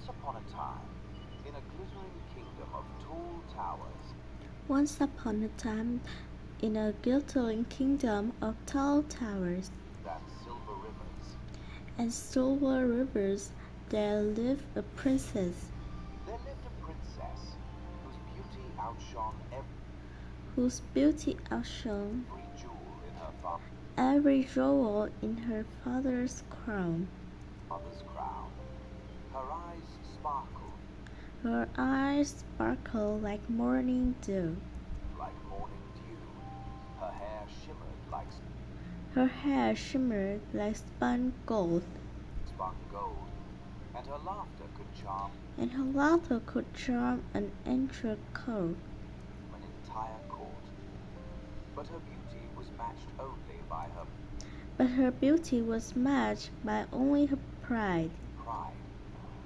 Once upon a time, in a glittering kingdom of tall towers, Once upon a time, in a glittering kingdom of tall towers and silver rivers, and silver rivers, there lived a princess there lived a princess whose beauty outshone every jewel in her father's every jewel in her father's crown. crown. Her eyes sparkled Her eyes sparkled like morning dew. like morning dew. Her hair shimmered like Her hair shimmered like spun gold, spun gold, and her laughter could charm and her laughter could charm an entire court. an entire court. But her beauty was matched only by her But her beauty was matched by only her pride. pride.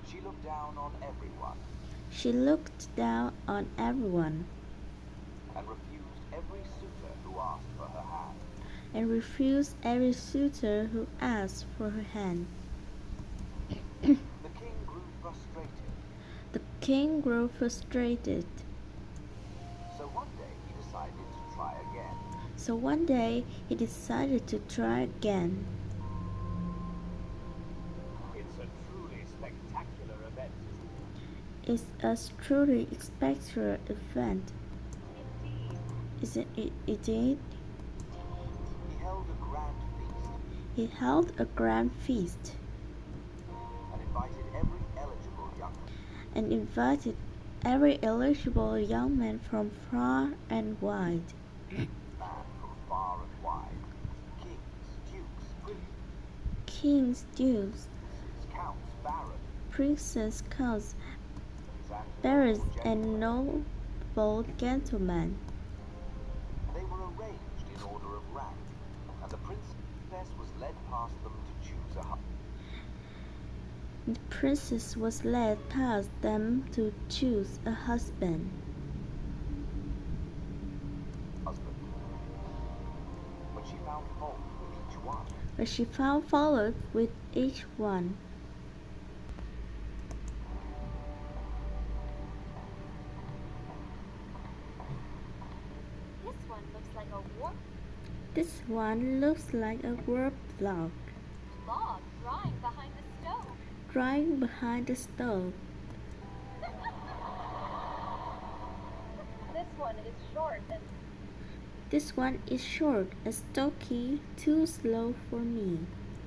She looked down on everyone She looked down on everyone and refused every suitor who asked for her hand. and refused every suitor who asked for her hand. The king grew frustrated, The king grew frustrated. so one day he decided to try again. So one day he decided to try again. It's a truly spectacular event. It's a truly spectacular event, Indeed. isn't it? Indeed, He held a grand feast he held a grand feast and invited every eligible young and invited every eligible young man from far and wide. man from far and wide. Kings, dukes, Kings, dukes, princes, counts, barons, princes, counts, and barons, noble and gentlemen. noble gentlemen. They were arranged in order of rank, and the princess was led past them to choose a The princess was led past them to choose a husband. husband. But she found fault with each one. But she found fault with each one. This one looks like a warped This one looks like a warped log log drying behind the stove. drying behind the stove. This one is short and This one is short and stocky, too slow for me.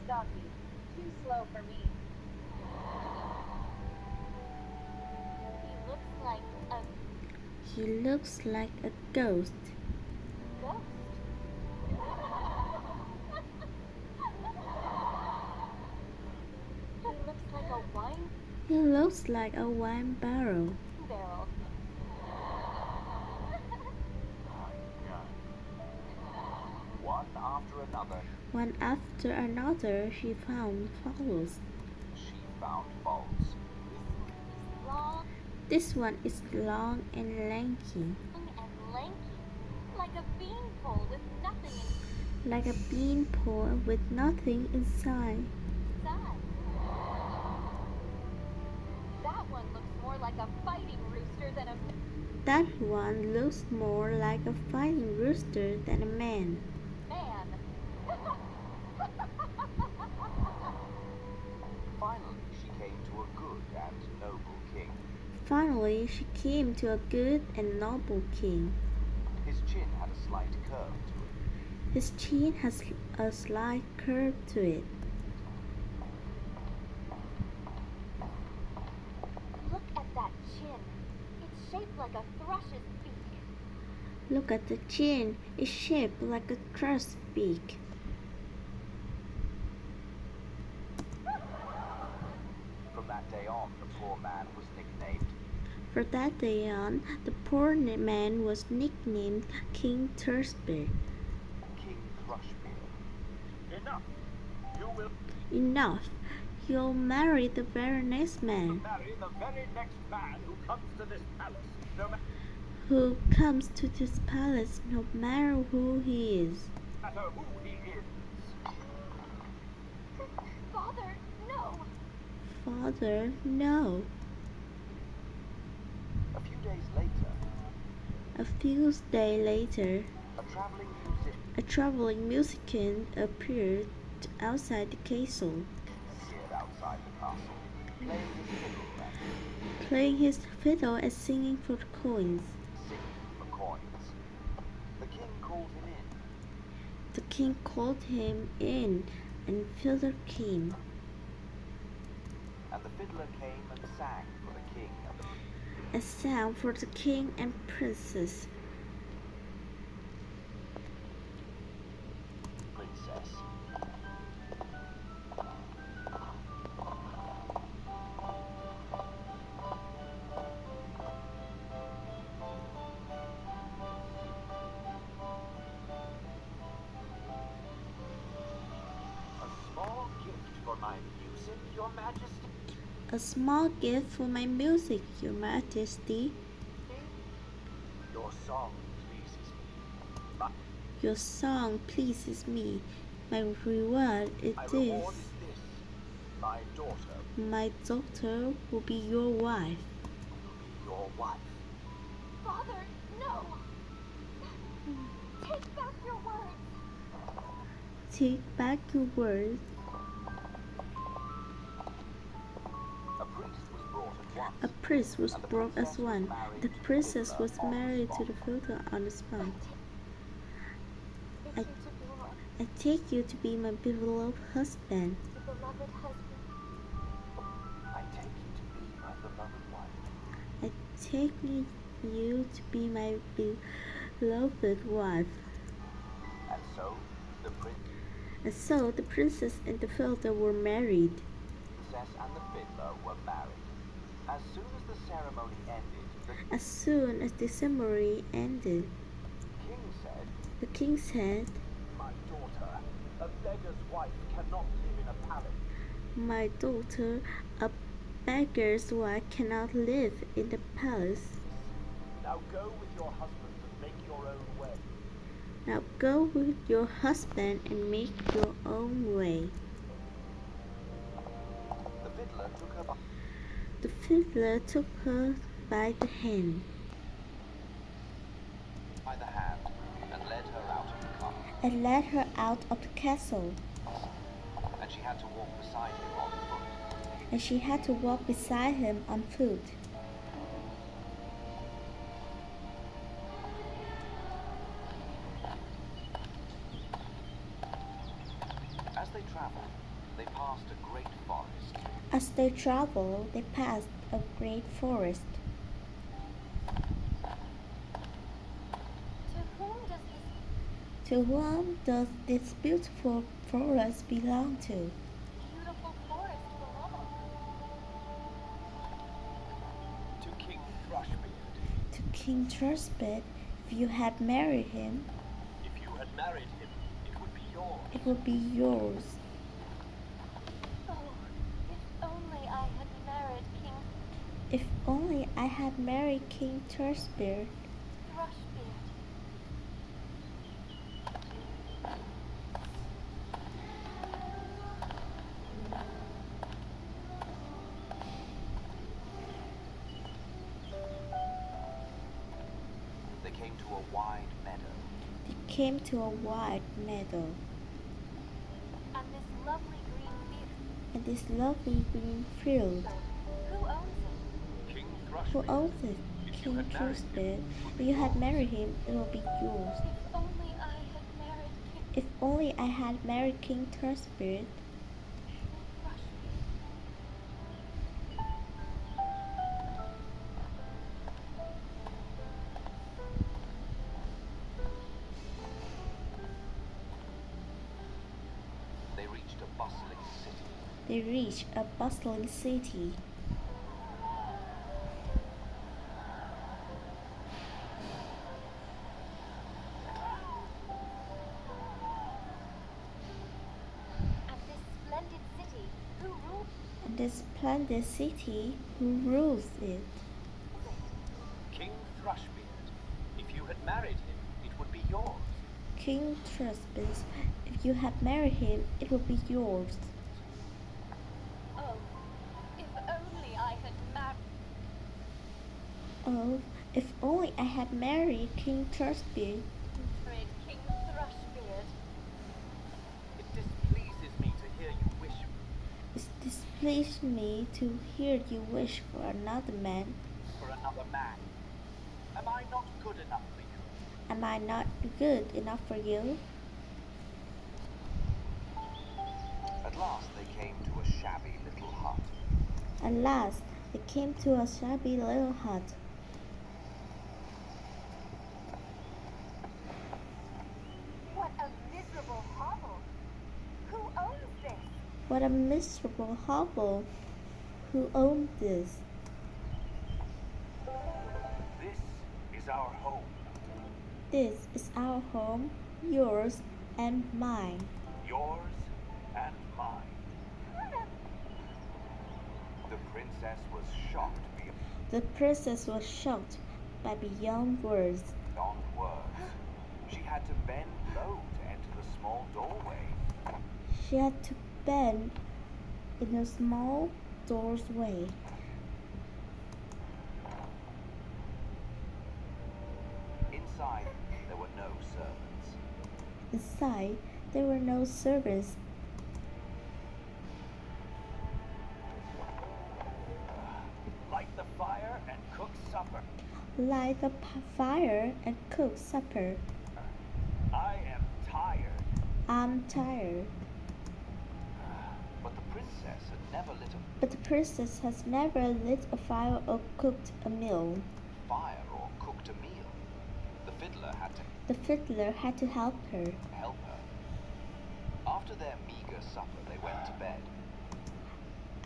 stocky. Too slow for me. He looks like a ghost. Ghost. He looks like a wine He looks like a wine barrel. barrel. One after another, One after another, she found faults. she found faults. Long This one is long and lanky, and lanky. Like a beanpole with nothing like a beanpole with nothing inside. inside. That one looks more like a fighting rooster than a That one looks more like a fighting rooster than a man. man. Finally, she came to a good and noble king. Finally, she came to a good and noble king. His chin had a slight curve to it. His chin has a slight curve to it. Look at that chin. It's shaped like a thrush's beak. Look at the chin. It's shaped like a thrush's beak. From that day on, the poor man was nicknamed From that day on, the poor man was nicknamed King Thrushbeard. King Thrushbeard. Enough! You will Enough. You'll marry the very next man marry the very next man who comes to this palace, no who comes to this palace, no matter who he is. matter who he is. Father, no. Father, no. A few days later, a traveling musician a traveling musician appeared outside the castle, appeared outside the castle, playing his fiddle and singing for coins. singing for coins. The king called him in. The king called him in, and fiddler came. And the fiddler came and sang for the king and the A sound for the king and princess. princess. A small gift for my music, your majesty. A small gift for my music, your majesty. Your song pleases me. Your song pleases me. My reward is My this. reward is this. My daughter My daughter will be your wife. will be your wife. Father, no! Take back your words! Take back your word. A priest was brought at once. A priest was brought as one. The princess was married to the fiddler on the spot. It's you to be my I take you to be my beloved husband. beloved husband. I take you to be my beloved wife. I take you to be my beloved wife. And so the And so the princess and the fiddler were married. princess and the fiddler were married. As soon as the ceremony ended, the As soon as the ceremony ended, king said, the king said, my daughter, a beggar's wife cannot live in a palace. "My daughter, a beggar's wife cannot live in the palace. Now go with your husband and make your own way. Now go with your husband and make your own way." The fiddler took her The fiddler took her by the hand by the hand and led her out of the castle. and led her out of the castle, And she had to walk beside him on foot. and she had to walk beside him on foot. As they traveled, they passed a great forest. As they traveled, they passed a great forest. To whom does To whom does this this beautiful forest belong to? beautiful forest belong? To King Thrushbeard. To King Thrushbeard. If you had married him, If you had married him, it would be yours. it would be yours. Oh, if only I had married King If only I had married King Thrushbeard. Thrushbeard. They came to a wide meadow. They came to a wide meadow, And this lovely green field. and this lovely green field. Who owns it? King Who Thrushbeard. owns it? King Thrushbeard. If you had married him, it will be yours. If only I had married King If only I had married King Thrushbeard. Thrushbeard. They reached a bustling city. They reached a bustling city. And this splendid city, who And this splendid city, ruled who rules it? King Thrushbeard. If you had married him, it would be yours. King Thrushbeard. If you had married him, it would be yours. Oh, if only I had married. Oh, If only I had married King Thrushbeard. Married King Thrushbeard. It displeases me to hear you wish It displeased me to hear you wish for another man. for another man. Am I not good enough for you? Am I not good enough for you? At last they came to a shabby little hut. At last, they came to a shabby little hut. What a miserable hovel. Who owns this? What a miserable hovel! Who owned this? This is our home. This is our home, yours and mine. Yours and mine. The princess was shocked The princess was shocked by beyond words. beyond words. She had to bend low to enter the small doorway. She had to bend in a small doorway. Inside, there were no servants. Inside, there were no servants. Light the fire and cook supper. Light the fire and cook supper. I am tired. I'm tired. But the princess had never lit a But the princess has never lit a fire or cooked a meal. fire or cooked a meal. The fiddler had to The fiddler had to help her. help her. After their meager supper, they went to bed.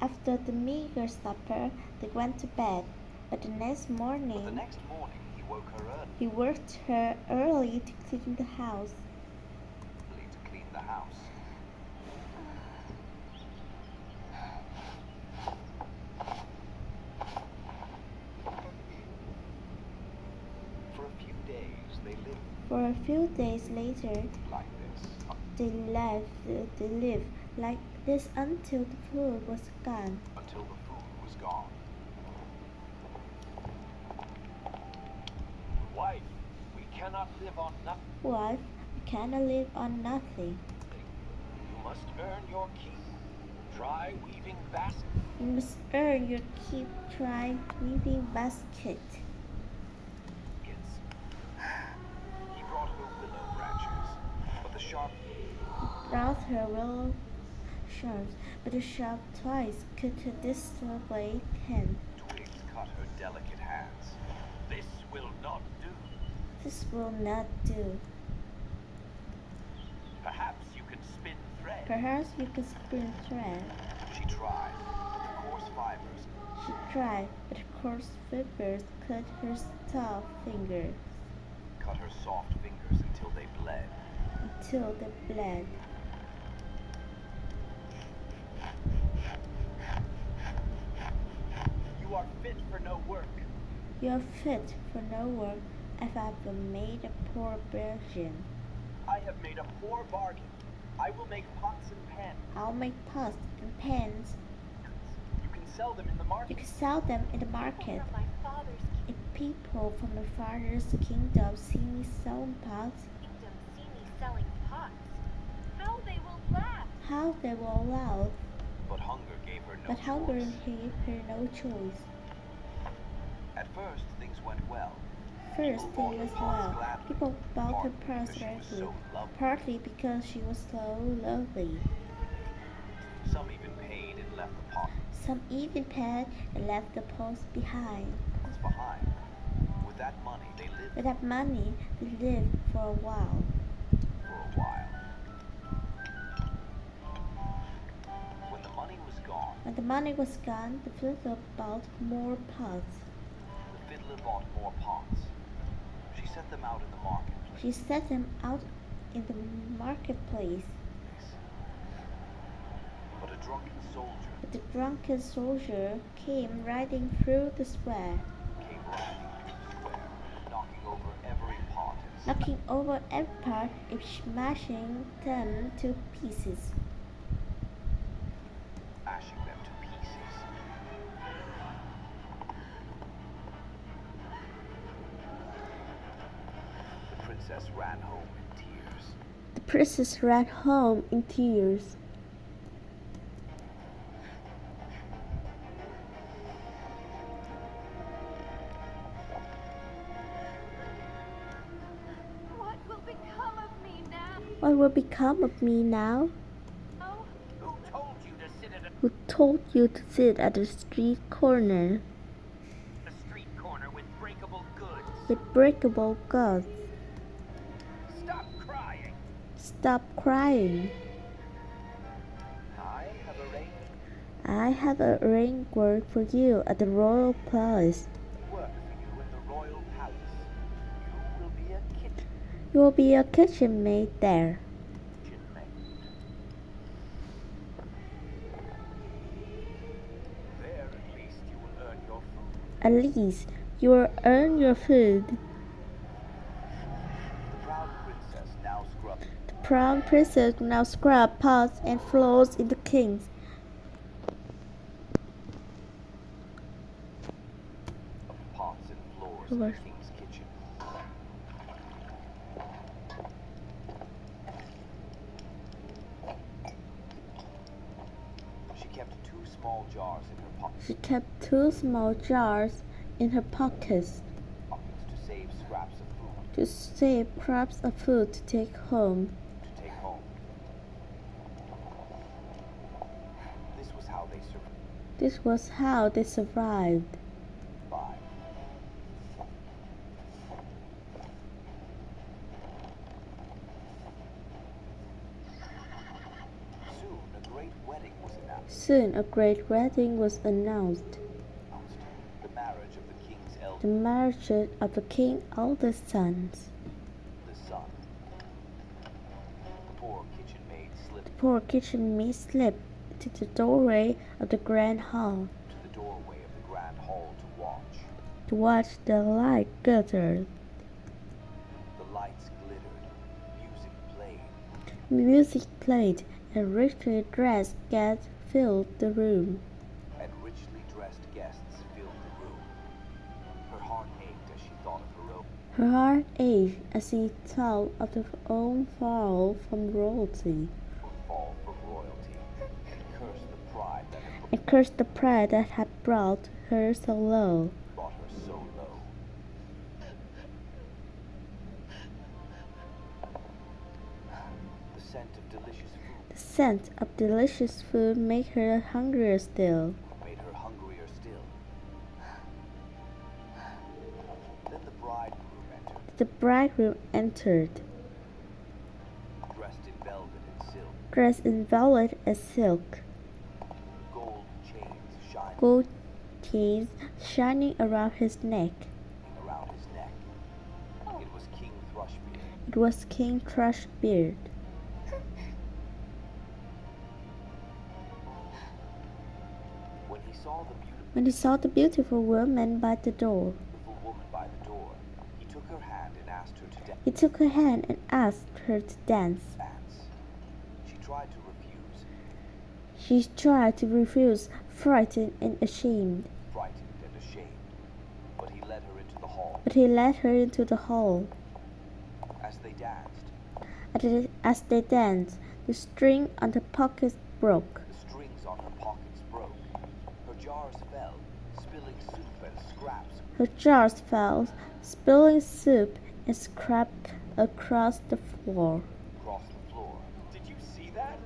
After the meager supper, they went to bed. But the next But the morning, next morning, he woke her he worked her early to clean the house. early to clean the house. For a few days, they lived For a few days later, like this. they lived like this until the food was gone. Until the food was gone. Wife, we cannot live on nothing. Wife, we cannot live on nothing. You must earn your keep. Try weaving baskets. You must earn your keep trying weaving basket. He brought her willow branches, but the sharp Brought her willow sharp, but the sharp twice cut her display hand. twigs cut her delicate hands. This will not do. This will not do. Perhaps you can spin thread. Perhaps you can spin thread. She tried, but the coarse fibers She tried, but the coarse fibers cut her soft fingers cut her soft fingers until they bled. until they bled. You are fit for no work. You're fit for no work. If I've made a poor bargain, I have made a poor bargain. I will make pots and pans. I'll make pots and pans. You can sell them in the You market. can sell them in the market. From my father's If people from my father's kingdom see me selling pots, kingdom see me selling pots. How they will laugh. how they will laugh. But hunger gave her no But hunger choice. gave her no choice. At first, things went well. First, People it bought was her pots well. gladly, People bought her partly pots because she was readily, so lovely. partly because she was so lovely. Some even paid and left the pots Some even paid and left the pots behind. behind. With that money, they lived With that money, they lived for a while. for a while. When the money was gone, When the money was gone, the fiddler bought more pots. the fiddler bought more pots. She set them out in the market. She set them out in the marketplace. But a drunken soldier But the drunken soldier came riding through the square, came riding through the square, knocking over every pot and knocking over every pot and smashing them to pieces. smashing them to pieces. princess ran home in tears. The princess ran home in tears. What will become of me now? What will become of me now? Oh, Who told you to sit at Who told you to sit at the street corner a street corner with breakable goods? with breakable goods? Stop crying. Stop crying. I have arranged I have arranged work for you at the royal palace. work for you in the royal palace. You will be a kitchen You will be a kitchen maid there. maid. There, at least, you will earn your food. At least you will earn your food. The proud princess now scrubbed The proud princess now scrub pots and floors in the king's. pots and floors in the king's kitchen. She kept two small jars in her pockets She kept 2 small jars in her pockets to save scraps of food to save scraps of food to take home. to take home. This was how they survived. This was how they survived. Soon a great wedding was announced. Soon a great wedding was announced. The marriage of the king's The eldest marriage of the king's eldest sons. son. The poor kitchen maid slipped The poor kitchen maid slipped to the doorway of the grand hall to the doorway of the grand hall to watch the light glitter. The lights glittered, music played. Music played, and richly dressed guests filled the room. And richly dressed guests filled the room. Her heart ached as she thought of her own. Her heart ached as she thought of her own fall from royalty, Fall from royalty, and cursed the pride that had brought her so low. brought her so low. The scent of delicious food The scent of delicious food made her hungrier still. made her hungrier still. Then the bridegroom entered, The bridegroom entered, dressed in velvet and silk, dressed in velvet and silk, gold chains shining gold chains shining around his neck. around his neck. It was King Thrushbeard. It was King Thrushbeard. When he saw the beautiful When he saw the beautiful woman by the door, woman by the door, he took her hand and asked her to he took her hand and asked her to dance. dance. She tried to refuse, She tried to refuse, frightened and ashamed, frightened and ashamed, but he led her into the hall. but he led her into the hall. As they danced, As they danced, the string on the pockets broke. the strings on her pockets broke. Her jars fell, spilling soup and scraps Her jars fell, spilling soup and scrap across the floor. across the floor. Did you see that?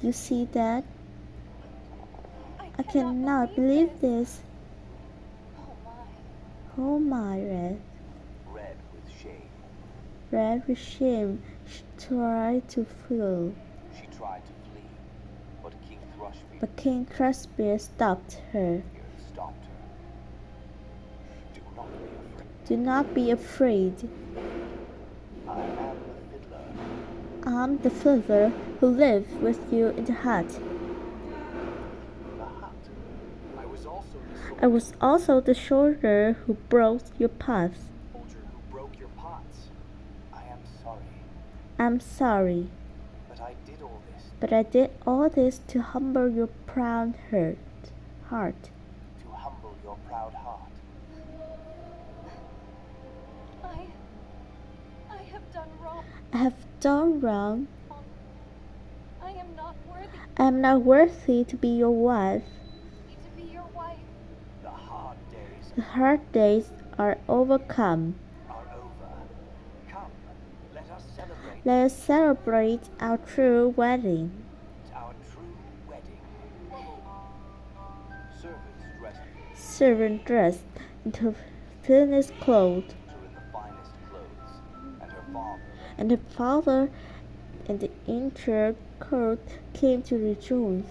You see that? I cannot cannot believe this. Oh my. Oh my, Red. Red with shame. Red with shame, she tried to flee, She tried to flee, but King Thrushbeard but King Thrushbeard stopped her. stopped her. Do not be afraid. Do not be afraid. I am the fiddler. I'm the fiddler who lives with you in the hut. The hut. I was also the soldier who broke your pots. soldier who broke your pots. I am sorry, I'm sorry, but I did all this but I did all this to humble your proud heart. to humble your proud heart. done wrong. I have done wrong. I am not worthy I am not worthy to be your wife. to be your wife. The hard days The hard days are overcome. are over. Come, let us celebrate Let us celebrate our true wedding. our true wedding. Servants dressed Servant dressed into finest clothes, her in the finest clothes, and her father and her father and the injured court came to rejoice.